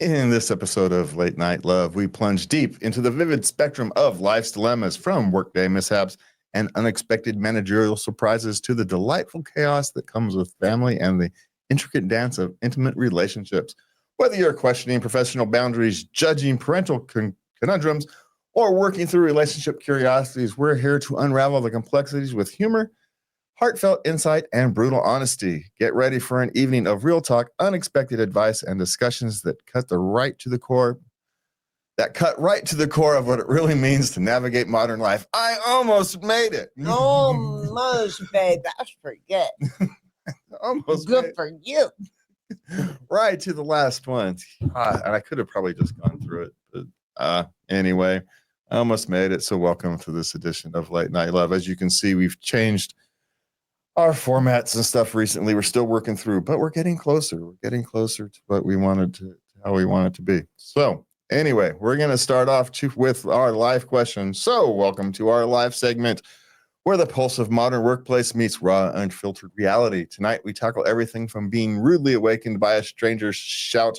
In this episode of Late Night Love, we plunge deep into the vivid spectrum of life's dilemmas, from workday mishaps and unexpected managerial surprises to the delightful chaos that comes with family and the intricate dance of intimate relationships. Whether you're questioning professional boundaries, judging parental conundrums, or working through relationship curiosities, we're here to unravel the complexities with humor, heartfelt insight, and brutal honesty. Get ready for an evening of real talk, unexpected advice, and discussions that cut right to the core of what it really means to navigate modern life. I almost made it. Almost, babe. That's pretty good. Almost good for you. Right to the last one. And I could have probably just gone through it. But anyway, I almost made it. So welcome to this edition of Late Night Love. As you can see, we've changed our formats and stuff recently. We're still working through, but we're getting closer. We're getting closer to what we wanted to how we want it to be. So anyway, we're going to start off with our live question. So welcome to our live segment where the pulse of modern workplace meets raw, unfiltered reality. Tonight, we tackle everything from being rudely awakened by a stranger's shout,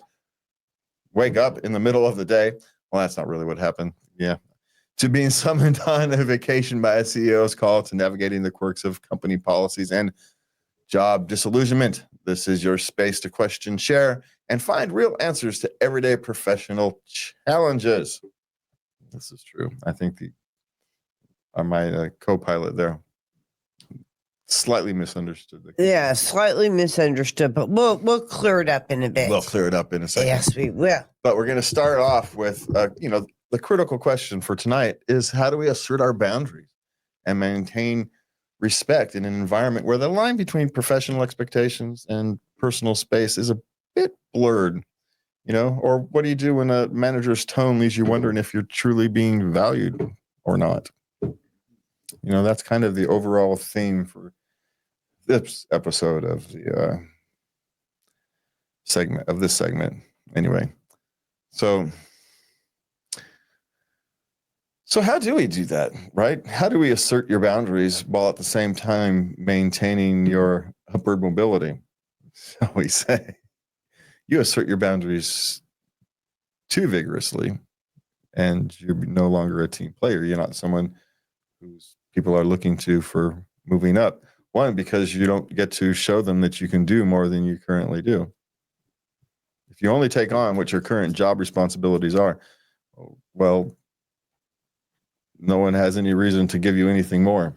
wake up in the middle of the day. Well, that's not really what happened. Yeah. To being summoned on a vacation by a CEO's call, to navigating the quirks of company policies and job disillusionment. This is your space to question, share, and find real answers to everyday professional challenges. This is true. I think my co-pilot there slightly misunderstood. Yeah, slightly misunderstood, but we'll clear it up in a bit. We'll clear it up in a second. Yes, we will. But we're going to start off with, the critical question for tonight is, how do we assert our boundaries and maintain respect in an environment where the line between professional expectations and personal space is a bit blurred, or what do you do when a manager's tone leaves you wondering if you're truly being valued or not? That's kind of the overall theme for this episode of the segment. Anyway, so how do we do that, right? How do we assert your boundaries while at the same time maintaining your upward mobility, shall we say? You assert your boundaries too vigorously, and you're no longer a team player. You're not someone whose people are looking to for moving up. One, because you don't get to show them that you can do more than you currently do. If you only take on what your current job responsibilities are, well, no one has any reason to give you anything more.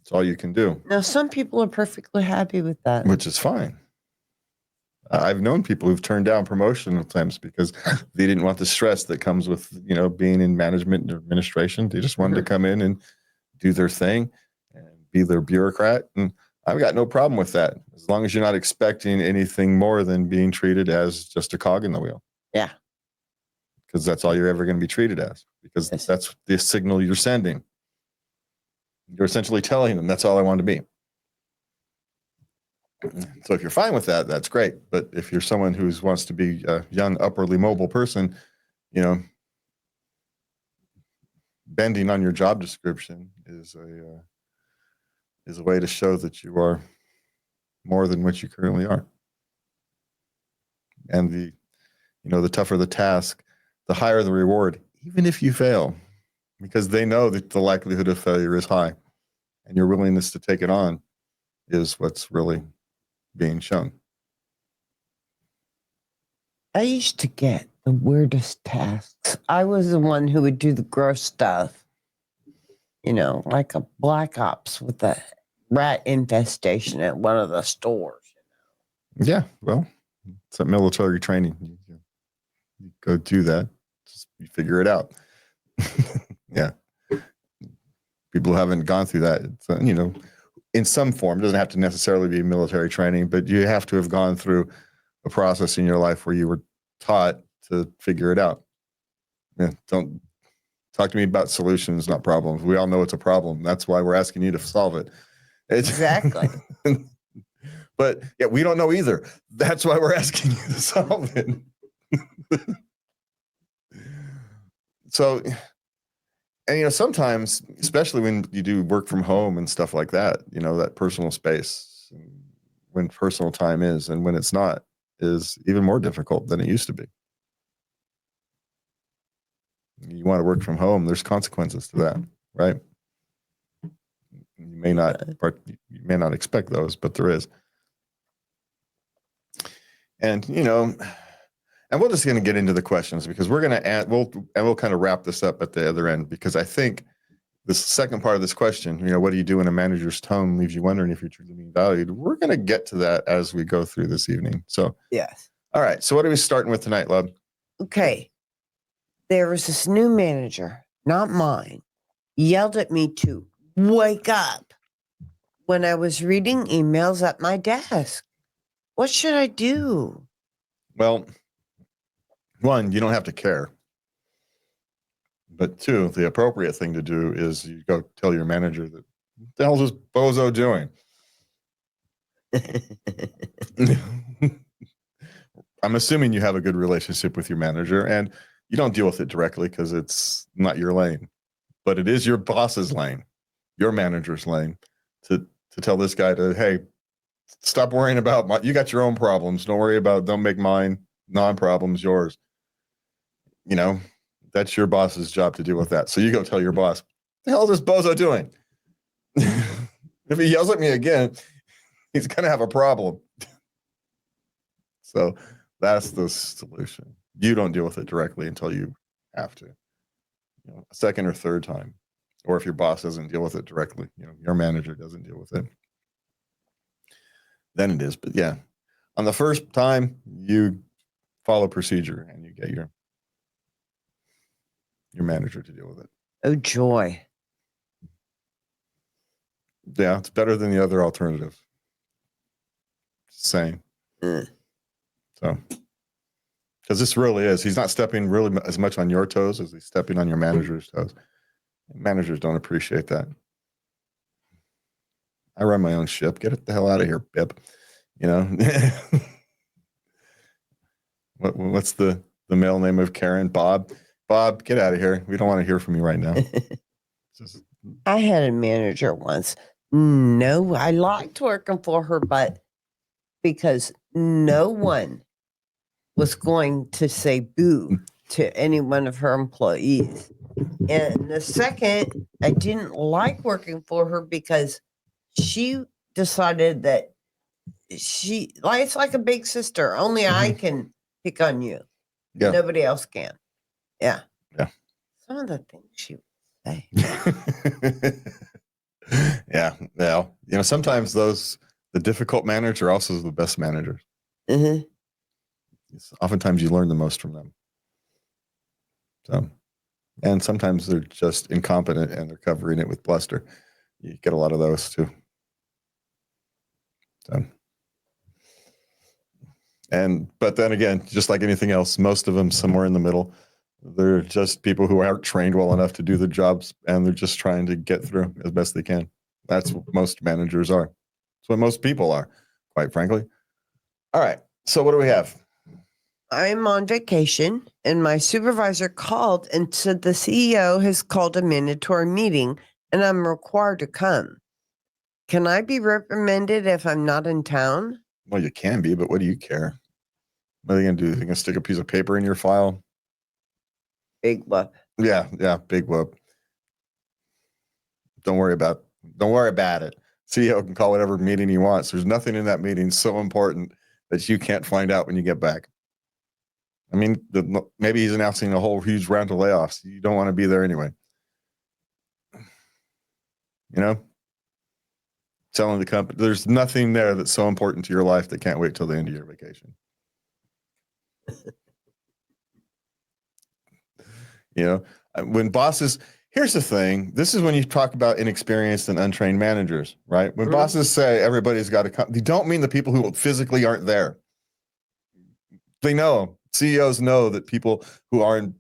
It's all you can do. Now, some people are perfectly happy with that. Which is fine. I've known people who've turned down promotion attempts because they didn't want the stress that comes with, being in management and administration. They just wanted to come in and do their thing and be their bureaucrat. And I've got no problem with that, as long as you're not expecting anything more than being treated as just a cog in the wheel. Yeah. Because that's all you're ever going to be treated as, because that's the signal you're sending. You're essentially telling them that's all I want to be. So if you're fine with that, that's great. But if you're someone who wants to be a young, upwardly mobile person, bending on your job description is a way to show that you are more than what you currently are. And the tougher the task, the higher the reward, even if you fail, because they know that the likelihood of failure is high, and your willingness to take it on is what's really being shown. I used to get the weirdest tasks. I was the one who would do the gross stuff, like a black ops with a rat infestation at one of the stores. Yeah, well, it's a military training. You go do that. Just you figure it out. Yeah. People who haven't gone through that, it's, in some form, it doesn't have to necessarily be military training, but you have to have gone through a process in your life where you were taught to figure it out. Yeah, don't talk to me about solutions, not problems. We all know it's a problem. That's why we're asking you to solve it. Exactly. But yeah, we don't know either. That's why we're asking you to solve it. So, and sometimes, especially when you do work from home and stuff like that, that personal space, when personal time is and when it's not, is even more difficult than it used to be. You want to work from home, there's consequences to that, right? You may not expect those, but there is. And and we're just going to get into the questions, because we're going to add, we'll kind of wrap this up at the other end, because I think this second part of this question, what do you do when a manager's tone leaves you wondering if you're truly being valued? We're going to get to that as we go through this evening. So, yes. All right. So what are we starting with tonight, love? Okay. There was this new manager, not mine, yelled at me to wake up when I was reading emails at my desk. What should I do? Well, one, you don't have to care. But two, the appropriate thing to do is you go tell your manager that, what the hell is this bozo doing? I'm assuming you have a good relationship with your manager, and you don't deal with it directly because it's not your lane, but it is your boss's lane, your manager's lane, to tell this guy to, hey, stop worrying about you got your own problems. Don't make mine non-problems yours. That's your boss's job to deal with that. So you go tell your boss, what the hell is this bozo doing? If he yells at me again, he's going to have a problem. So that's the solution. You don't deal with it directly until you have to, a second or third time. Or if your boss doesn't deal with it directly, your manager doesn't deal with it, then it is. But yeah, on the first time, you follow procedure and you get your manager to deal with it. Oh, joy. Yeah, it's better than the other alternative. Same. So, because this really is, he's not stepping really as much on your toes as he's stepping on your manager's toes. Managers don't appreciate that. I run my own ship. Get it the hell out of here, Bip. What's the male name of Karen? Bob. Bob, get out of here. We don't want to hear from you right now. I had a manager once. No, I liked working for her, but because no one was going to say boo to any one of her employees. And the second, I didn't like working for her because she decided that it's like a big sister. Only I can pick on you. Yeah. Nobody else can. Yeah. Yeah. Some of the things she would say. Yeah. Well, sometimes the difficult managers are also the best managers. Mm-hmm. Oftentimes you learn the most from them. So, and sometimes they're just incompetent and they're covering it with bluster. You get a lot of those too. So, but then again, just like anything else, most of them somewhere in the middle. They're just people who aren't trained well enough to do the jobs, and they're just trying to get through as best they can. That's what most managers are. That's what most people are, quite frankly. All right. So what do we have? I'm on vacation, and my supervisor called and said the CEO has called a mandatory meeting, and I'm required to come. Can I be reprimanded if I'm not in town? Well, you can be, but what do you care? What are they going to do? They're going to stick a piece of paper in your file? Big whoop. Yeah, big whoop. Don't worry about it. CEO can call whatever meeting he wants. There's nothing in that meeting so important that you can't find out when you get back. I mean, maybe he's announcing a whole huge round of layoffs. You don't want to be there anyway. Telling the company, there's nothing there that's so important to your life that can't wait till the end of your vacation. When bosses, here's the thing. This is when you talk about inexperienced and untrained managers, right? When bosses say everybody's got to come, they don't mean the people who physically aren't there. They know, CEOs know that people who are on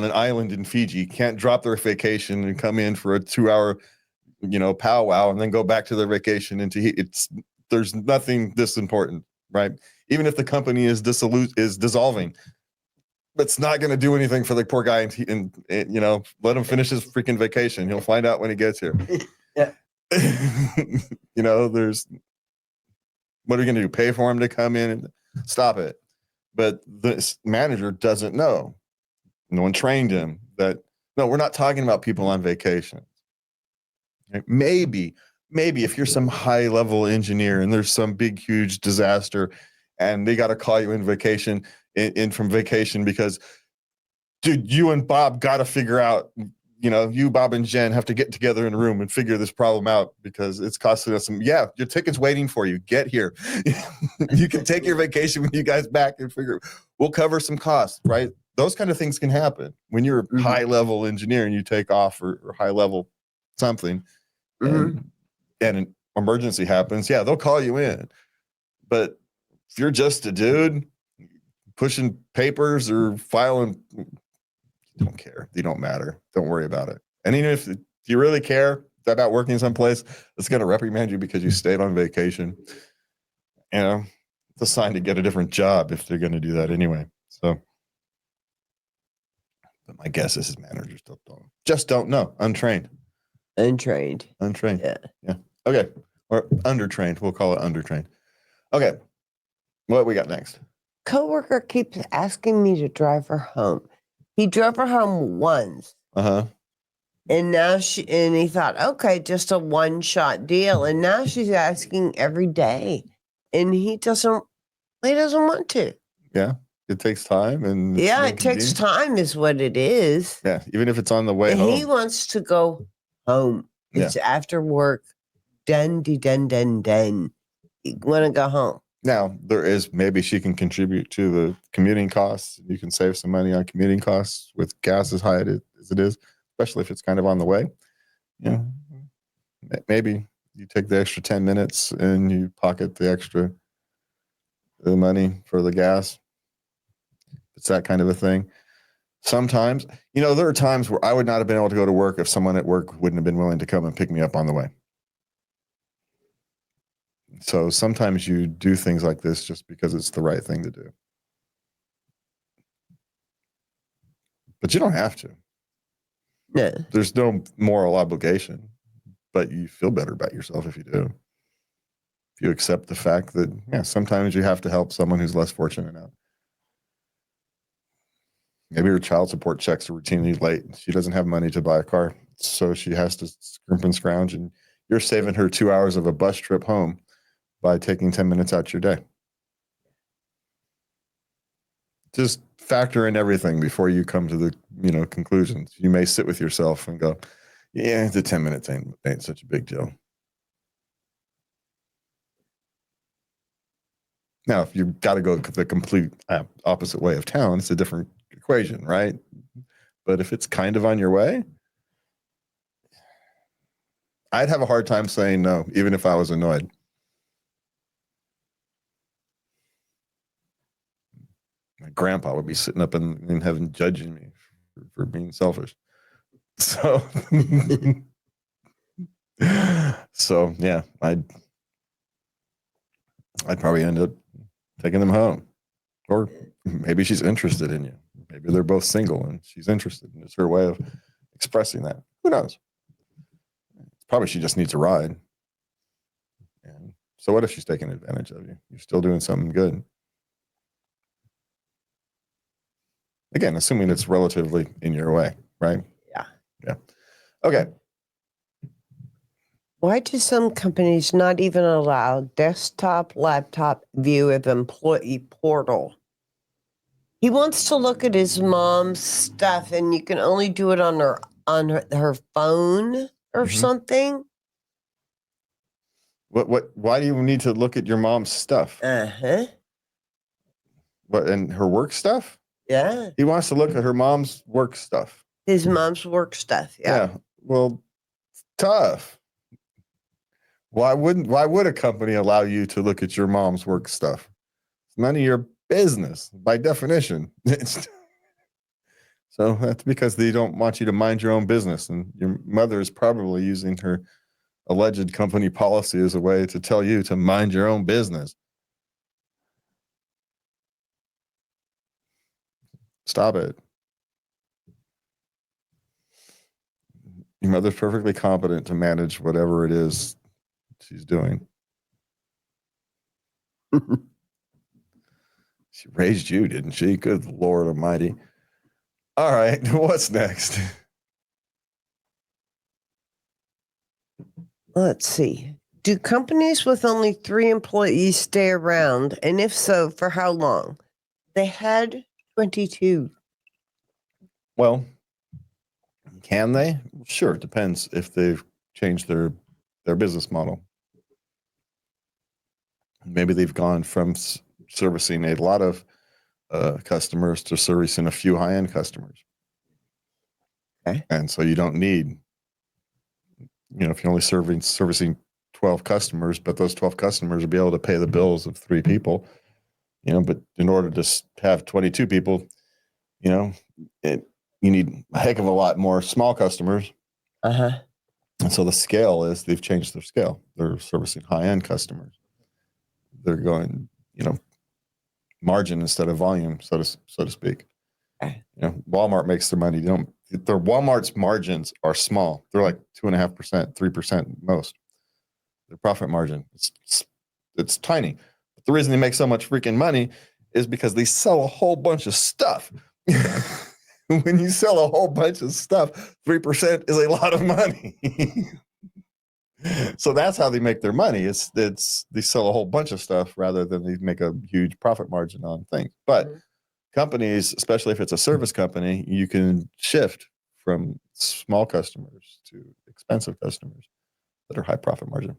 an island in Fiji can't drop their vacation and come in for a 2-hour, powwow and then go back to their vacation there's nothing this important, right? Even if the company is dissolving, it's not going to do anything for the poor guy and let him finish his freaking vacation. He'll find out when he gets here. Yeah. There's, what are you going to do? Pay for him to come in? Stop it. but this manager doesn't know. No one trained him that, no, we're not talking about people on vacation. Okay? Maybe if you're some high level engineer and there's some big, huge disaster and they got to call you in vacation, in from vacation because, dude, you and Bob got to figure out, you, Bob, and Jen have to get together in a room and figure this problem out because it's costing us some. Yeah, your ticket's waiting for you. Get here. You can take your vacation when you guys back and figure. We'll cover some costs, right? Those kind of things can happen when you're a high level engineer and you take off or high level something, and an emergency happens. Yeah, they'll call you in. But if you're just a dude pushing papers or filing, you don't care. They don't matter. Don't worry about it. And even if you really care about working someplace that's going to reprimand you because you stayed on vacation, it's a sign to get a different job if they're going to do that anyway. So, but my guess is his managers just don't know. Untrained. Yeah. Okay. Or undertrained. We'll call it undertrained. Okay. What we got next? Coworker keeps asking me to drive her home. He drove her home once. And now he thought, okay, just a one-shot deal. And now she's asking every day. And he doesn't want to. Yeah. It takes time. And it takes time is what it is. Yeah. Even if it's on the way home. He wants to go home. It's after work. Done. You want to go home. Now, maybe she can contribute to the commuting costs. You can save some money on commuting costs with gas as high as it is, especially if it's kind of on the way. Maybe you take the extra 10 minutes and you pocket the money for the gas. It's that kind of a thing. Sometimes, there are times where I would not have been able to go to work if someone at work wouldn't have been willing to come and pick me up on the way. So sometimes you do things like this just because it's the right thing to do. But you don't have to. No. There's no moral obligation, but you feel better about yourself if you do. If you accept the fact that, sometimes you have to help someone who's less fortunate out. Maybe her child support checks are routinely late. She doesn't have money to buy a car, so she has to scrimp and scrounge, and you're saving her 2 hours of a bus trip home by taking 10 minutes out your day. Just factor in everything before you come to the conclusions. You may sit with yourself and go, yeah, the 10 minutes ain't such a big deal. Now, if you've got to go the complete opposite way of town, it's a different equation, right? But if it's kind of on your way, I'd have a hard time saying no, even if I was annoyed. My grandpa would be sitting up in heaven judging me for being selfish. So, yeah, I'd probably end up taking them home. Or maybe she's interested in you. Maybe they're both single and she's interested, and it's her way of expressing that. Who knows? Probably she just needs a ride. And so what if she's taking advantage of you? You're still doing something good. Again, assuming it's relatively in your way, right? Yeah. Okay. Why do some companies not even allow desktop, laptop view of employee portal? He wants to look at his mom's stuff, and you can only do it on her phone or something. Why do you need to look at your mom's stuff? What, and her work stuff? Yeah. He wants to look at her mom's work stuff. His mom's work stuff. Yeah. Well, tough. Why would a company allow you to look at your mom's work stuff? It's none of your business by definition. So that's because they don't want you to mind your own business. And your mother is probably using her alleged company policy as a way to tell you to mind your own business. Stop it. Your mother's perfectly competent to manage whatever it is she's doing. She raised you, didn't she? Good Lord Almighty. All right, what's next? Let's see. Do companies with only 3 employees stay around? And if so, for how long? They had 22. Well, can they? Sure, it depends if they've changed their business model. Maybe they've gone from servicing a lot of customers to servicing a few high-end customers. Okay. And so you don't need, if you're only servicing 12 customers, but those 12 customers will be able to pay the bills of 3 people, but in order to have 22 people, you need a heck of a lot more small customers. Uh-huh. And so the scale is they've changed their scale. They're servicing high-end customers. They're going, margin instead of volume, so to speak. Okay. Walmart makes their money. Their Walmart's margins are small. They're like 2.5%, 3% most. Their profit margin, it's tiny. But the reason they make so much freaking money is because they sell a whole bunch of stuff. When you sell a whole bunch of stuff, 3% is a lot of money. So that's how they make their money. It's they sell a whole bunch of stuff rather than they make a huge profit margin on things. But companies, especially if it's a service company, you can shift from small customers to expensive customers that are high profit margin.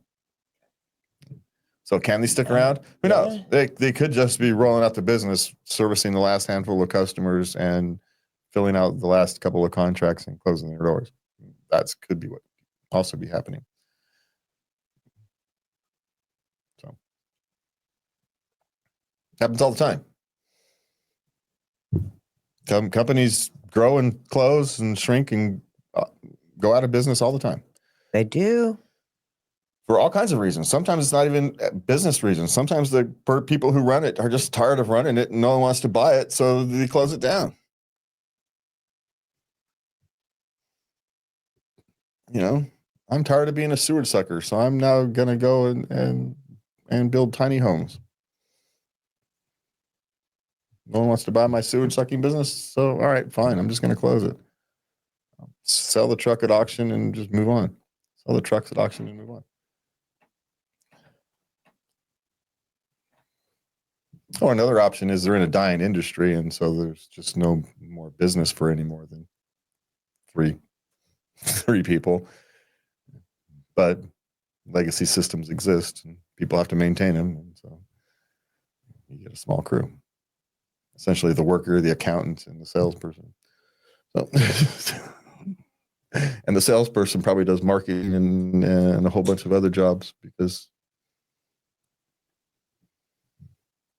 So can they stick around? Who knows? They could just be rolling out the business, servicing the last handful of customers and filling out the last couple of contracts and closing their doors. That could be what also be happening. So happens all the time. Companies grow and close and shrink and go out of business all the time. They do. For all kinds of reasons. Sometimes it's not even business reasons. Sometimes the people who run it are just tired of running it and no one wants to buy it, so they close it down. I'm tired of being a sewage sucker, so I'm now going to go and build tiny homes. No one wants to buy my sewage sucking business, so all right, fine. I'm just going to close it. Sell the truck at auction and just move on. Sell the trucks at auction and move on. Or another option is they're in a dying industry, and so there's just no more business for any more than three people. But legacy systems exist, and people have to maintain them, and so you get a small crew. Essentially, the worker, the accountant, and the salesperson. So, and the salesperson probably does marketing and a whole bunch of other jobs because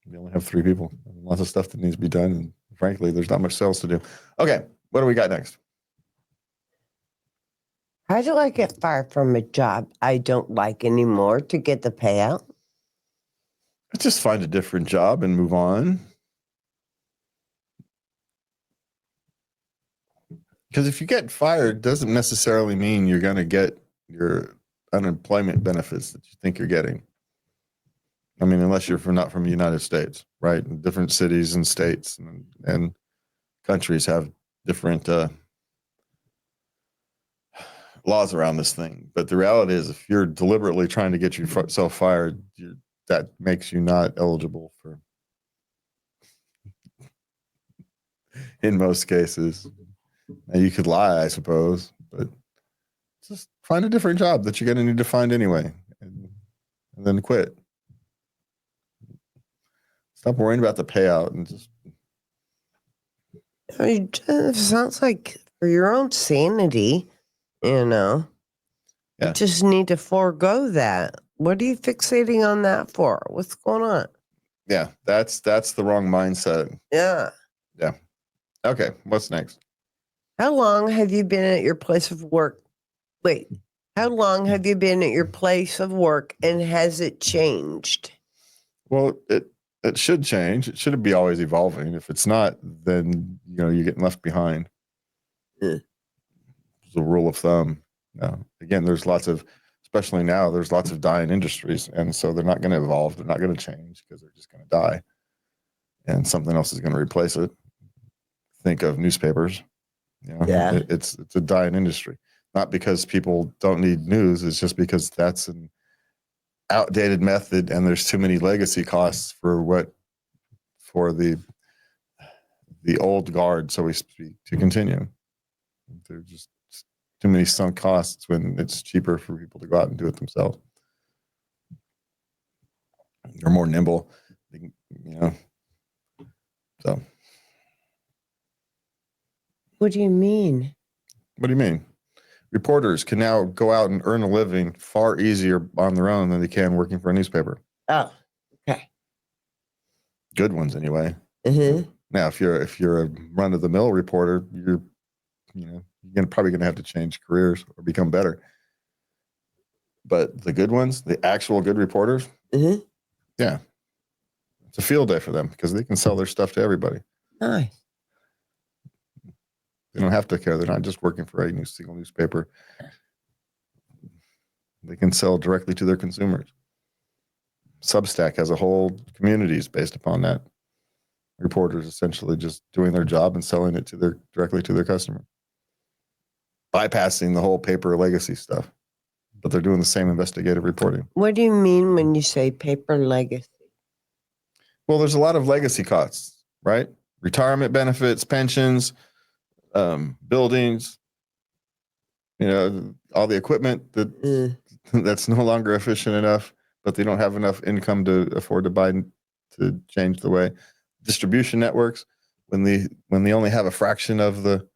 we only have 3 people. Lots of stuff that needs to be done, and frankly, there's not much sales to do. Okay, what do we got next? How do I get fired from a job I don't like anymore to get the payout? Just find a different job and move on. Because if you get fired, doesn't necessarily mean you're going to get your unemployment benefits that you think you're getting. I mean, unless you're not from the United States, right? And different cities and states and countries have different laws around this thing. But the reality is, if you're deliberately trying to get yourself fired, that makes you not eligible for, in most cases. Now, you could lie, I suppose, but just find a different job that you're going to need to find anyway, and then quit. Stop worrying about the payout and just. It sounds like for your own sanity, Yeah. you just need to forego that. What are you fixating on that for? What's going on? Yeah, that's the wrong mindset. Yeah. Yeah. Okay, what's next? How long have you been at your place of work? Wait, how long have you been at your place of work, and has it changed? Well, it should change. It should be always evolving. If it's not, then you're getting left behind. It's a rule of thumb. Again, especially now, there's lots of dying industries, and so they're not going to evolve. They're not going to change because they're just going to die. and something else is going to replace it. Think of newspapers. Yeah. It's a dying industry. Not because people don't need news. It's just because that's an outdated method, and there's too many legacy costs for the old guard, so we speak, to continue. There's just too many sunk costs when it's cheaper for people to go out and do it themselves. They're more nimble, So, What do you mean? what do you mean? Reporters can now go out and earn a living far easier on their own than they can working for a newspaper. Oh, okay. Good ones, anyway. Mm-hmm. Now, if you're a run of the mill reporter, you're probably gonna have to change careers or become better. But the good ones, the actual good reporters, Mm-hmm. yeah, it's a field day for them because they can sell their stuff to everybody. Nice. They don't have to care. They're not just working for a single newspaper. They can sell directly to their consumers. Substack has a whole communities based upon that. Reporters essentially just doing their job and selling it directly to their customer, bypassing the whole paper legacy stuff. But they're doing the same investigative reporting. What do you mean when you say paper legacy? Well, there's a lot of legacy costs, right? Retirement benefits, pensions, buildings, all the equipment that's no longer efficient enough, but they don't have enough income to afford to buy to change the way. Distribution networks, when they only have a fraction of the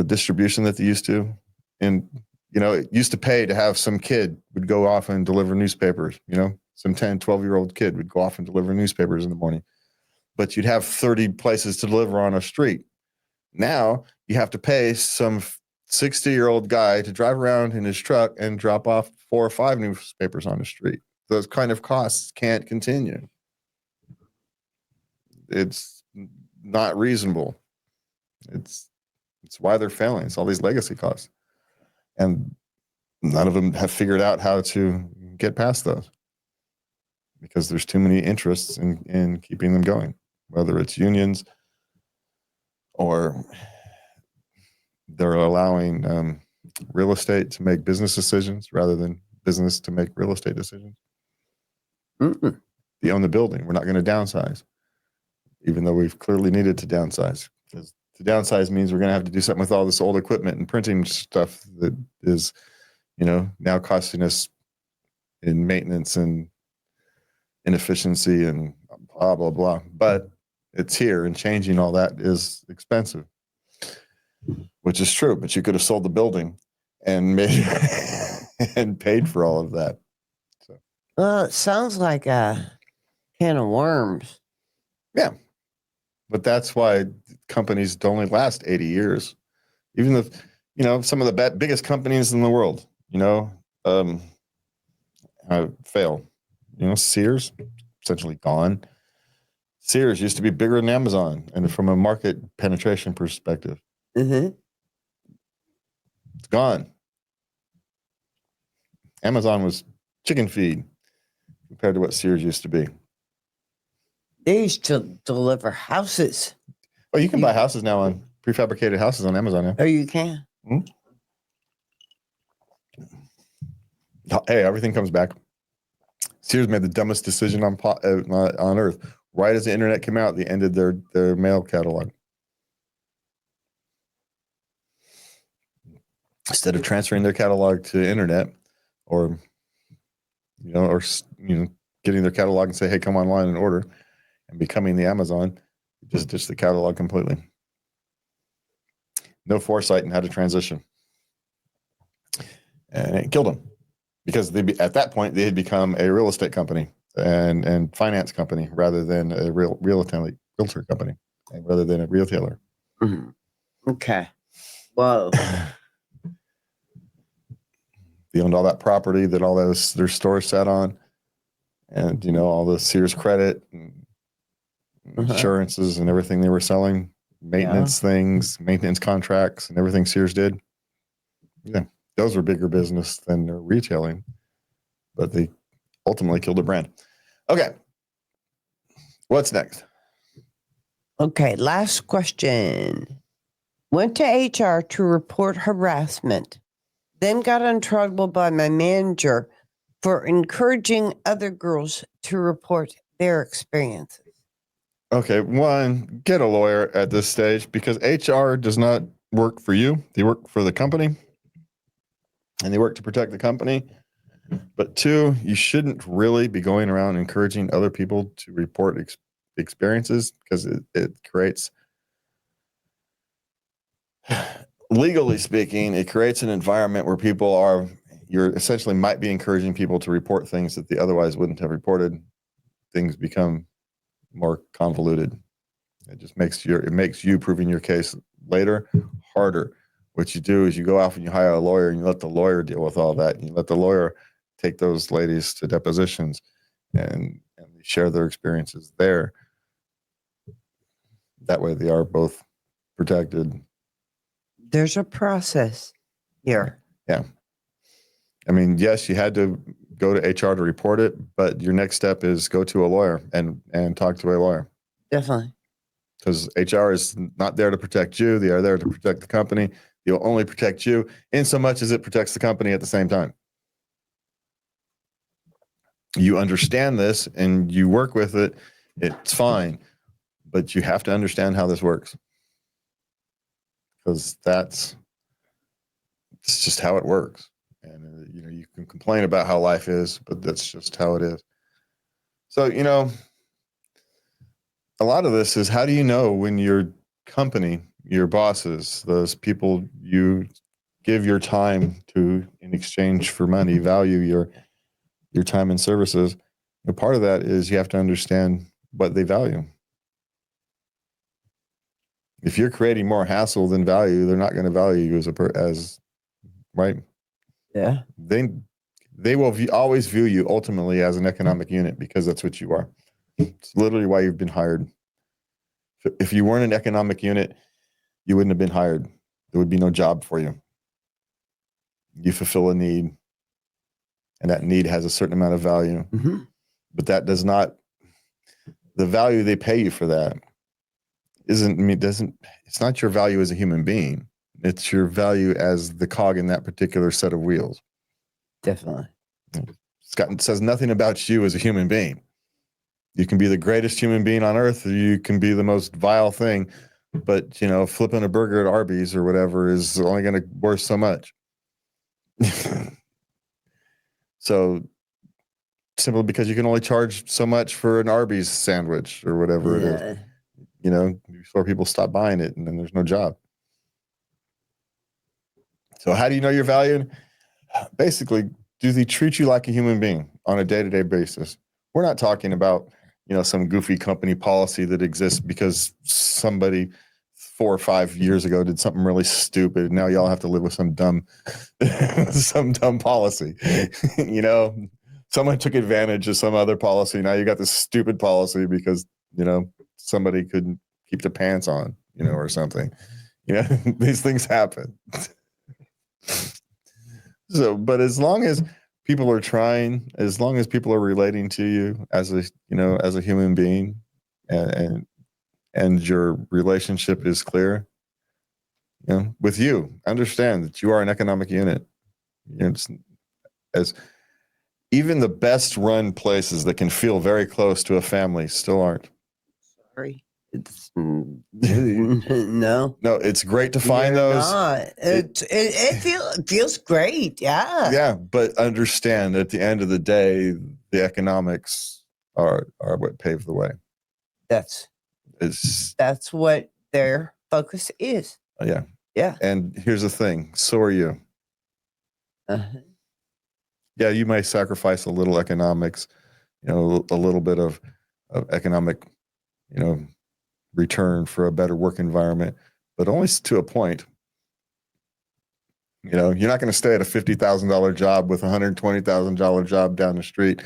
distribution that they used to, and it used to pay to have some kid would go off and deliver newspapers. Some 10, 12-year-old kid would go off and deliver newspapers in the morning, but you'd have 30 places to deliver on a street. Now you have to pay some 60-year-old guy to drive around in his truck and drop off 4 or 5 newspapers on the street. Those kind of costs can't continue. It's not reasonable. It's why they're failing. It's all these legacy costs. And none of them have figured out how to get past those because there's too many interests in keeping them going, whether it's unions or they're allowing real estate to make business decisions rather than business to make real estate decisions. Mm-mm. They own the building. We're not going to downsize, even though we've clearly needed to downsize. Because to downsize means we're going to have to do something with all this old equipment and printing stuff that is, now costing us in maintenance and inefficiency and blah, blah, blah. But it's here, and changing all that is expensive, which is true. But you could have sold the building and made and paid for all of that. So. Well, it sounds like a can of worms. Yeah. But that's why companies don't only last 80 years. Even if, some of the biggest companies in the world, fail. Sears, essentially gone. Sears used to be bigger than Amazon, and from a market penetration perspective, Mm-hmm. it's gone. Amazon was chicken feed compared to what Sears used to be. They used to deliver houses. Oh, you can buy houses now on prefabricated houses on Amazon now. Oh, you can? Mm-hmm. Hey, everything comes back. Sears made the dumbest decision on earth. Right as the internet came out, they ended their mail catalog. Instead of transferring their catalog to internet, or getting their catalog and say, "Hey, come online and order," and becoming the Amazon, just ditched the catalog completely. No foresight in how to transition, and it killed them. Because at that point they had become a real estate company and finance company rather than a realtor company, and rather than a retailer. Mm-hmm. Okay. Whoa. They owned all that property that all their stores sat on, and all the Sears credit and insurances and everything they were selling, maintenance things, maintenance contracts, and everything Sears did. Yeah, those were bigger business than their retailing. But they ultimately killed the brand. Okay. What's next? Okay, last question. Went to HR to report harassment, then got in trouble by my manager for encouraging other girls to report their experiences. Okay, one, get a lawyer at this stage because HR does not work for you. They work for the company and they work to protect the company. But two, you shouldn't really be going around encouraging other people to report experiences because it creates, legally speaking, it creates an environment where you're essentially might be encouraging people to report things that they otherwise wouldn't have reported. Things become more convoluted. It makes you proving your case later harder. What you do is you go off and you hire a lawyer and you let the lawyer deal with all that. You let the lawyer take those ladies to depositions and share their experiences there. That way they are both protected. There's a process here. Yeah. I mean, yes, you had to go to HR to report it, but your next step is go to a lawyer and talk to a lawyer. Definitely. Because HR is not there to protect you. They are there to protect the company. They'll only protect you in so much as it protects the company at the same time. You understand this and you work with it, it's fine. But you have to understand how this works. Because it's just how it works. And, you can complain about how life is, but that's just how it is. So, a lot of this is how do you know when your company, your bosses, those people you give your time to in exchange for money, value your time and services. Part of that is you have to understand what they value. If you're creating more hassle than value, they're not going to value you as right. Yeah. They will always view you ultimately as an economic unit because that's what you are. It's literally why you've been hired. If you weren't an economic unit, you wouldn't have been hired. There would be no job for you. You fulfill a need, and that need has a certain amount of value. Mm-hmm. But that does not, the value they pay you for that it's not your value as a human being. It's your value as the cog in that particular set of wheels. Definitely. It says nothing about you as a human being. You can be the greatest human being on earth, or you can be the most vile thing, but flipping a burger at Arby's or whatever is only going to worth so much. So simply because you can only charge so much for an Arby's sandwich or whatever it is, before people stop buying it and then there's no job. So how do you know you're valued? Basically, do they treat you like a human being on a day-to-day basis? We're not talking about, some goofy company policy that exists because somebody 4 or 5 years ago did something really stupid. Now y'all have to live with some dumb policy. Someone took advantage of some other policy. Now you got this stupid policy because, somebody couldn't keep the pants on, or something. These things happen. So, but as long as people are trying, as long as people are relating to you as a human being, and your relationship is clear, with you, understand that you are an economic unit. As even the best run places that can feel very close to a family still aren't. Sorry. It's no. No, it's great to find those. Not. It feels great. Yeah. Yeah, but understand at the end of the day, the economics are what pave the way. That's what their focus is. Yeah. Yeah. And here's the thing. So are you. Uh-huh. Yeah, you may sacrifice a little economics, a little bit of economic, return for a better work environment, but only to a point. You're not going to stay at a $50,000 job with a $120,000 job down the street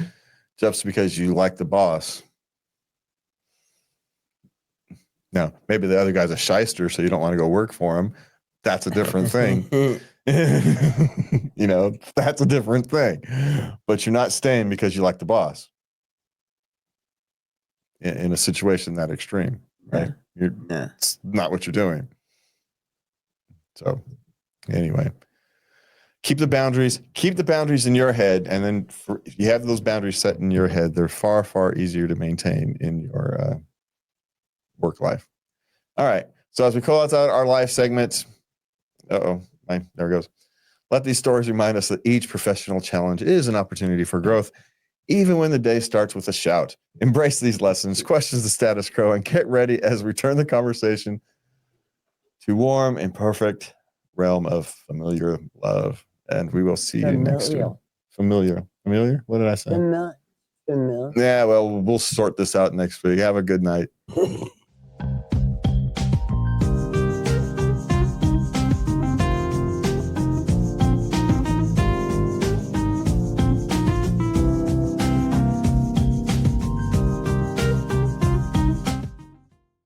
just because you like the boss. Now, maybe the other guy's a shyster, so you don't want to go work for him. That's a different thing. That's a different thing. But you're not staying because you like the boss in a situation that extreme. right? Yeah. It's not what you're doing. So anyway, keep the boundaries in your head. And then if you have those boundaries set in your head, they're far, far easier to maintain in your work life. All right. So as we close out our life segment, there it goes. Let these stories remind us that each professional challenge is an opportunity for growth, even when the day starts with a shout. Embrace these lessons, question the status quo, and get ready as we turn the conversation to warm and perfect realm of familiar love. And we will see you next week. Familiar. What did I say? Familiar. Yeah, well, we'll sort this out next week. Have a good night.